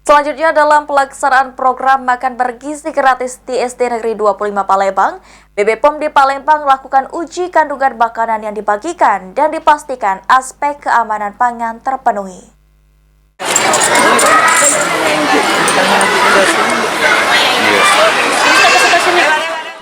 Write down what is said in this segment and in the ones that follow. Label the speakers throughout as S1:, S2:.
S1: Selanjutnya dalam pelaksanaan program makan bergizi gratis di SD Negeri 25 Palembang, BPOM di Palembang melakukan uji kandungan makanan yang dibagikan dan dipastikan aspek keamanan pangan terpenuhi.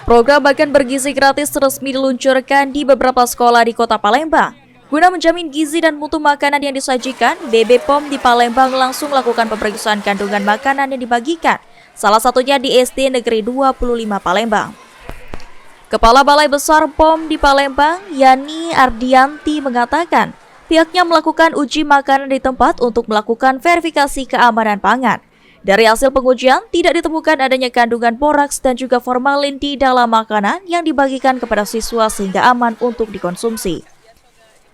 S1: Program makan bergizi gratis resmi diluncurkan di beberapa sekolah di Kota Palembang. Guna menjamin gizi dan mutu makanan yang disajikan, BPOM di Palembang langsung melakukan pemeriksaan kandungan makanan yang dibagikan, salah satunya di SD Negeri 25 Palembang. Kepala Balai Besar POM di Palembang, Yani Ardianti mengatakan, pihaknya melakukan uji makanan di tempat untuk melakukan verifikasi keamanan pangan. Dari hasil pengujian, tidak ditemukan adanya kandungan boraks dan juga formalin di dalam makanan yang dibagikan kepada siswa sehingga aman untuk dikonsumsi.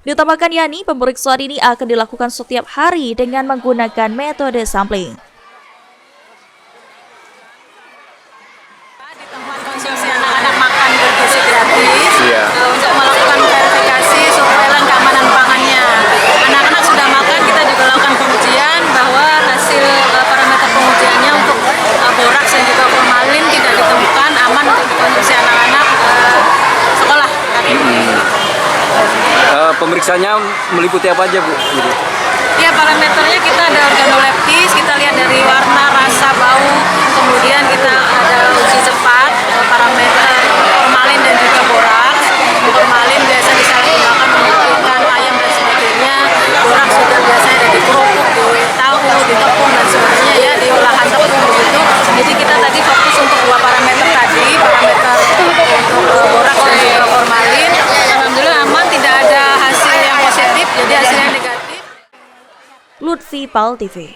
S1: Ditambahkan Yani, pemeriksaan ini akan dilakukan setiap hari dengan menggunakan metode sampling.
S2: Di tempat konsumsi anak-anak makan bergizi gratis untuk melakukan verifikasi surveillance keamanan pangannya. Anak-anak sudah makan, kita juga lakukan pengujian bahwa hasil parameter pengujiannya untuk boraks dan juga formalin tidak ditemukan, aman untuk dikonsumsi anak-anak sekolah.
S3: Pemeriksaannya meliputi apa aja, Bu?
S2: Ya, parameternya kita ada organoleptis, kita lihat dari warna, rasa, bau, kemudian kita ada uji cepat, parameter formalin dan juga boraks. Formalin biasa disalahgunakan untuk ikan, ayam dan sebagainya. Boraks juga biasanya ada di kerupuk, di tahu, di tepung dan sebagainya ya, di olahan tepung begitu. Jadi kita tadi fokus untuk dua parameter tadi, parameter untuk boraks dan juga formalin. Alhamdulillah aman, tidak ada hasil yang positif, jadi hasil yang negatif.
S1: Lutfi Pal TV.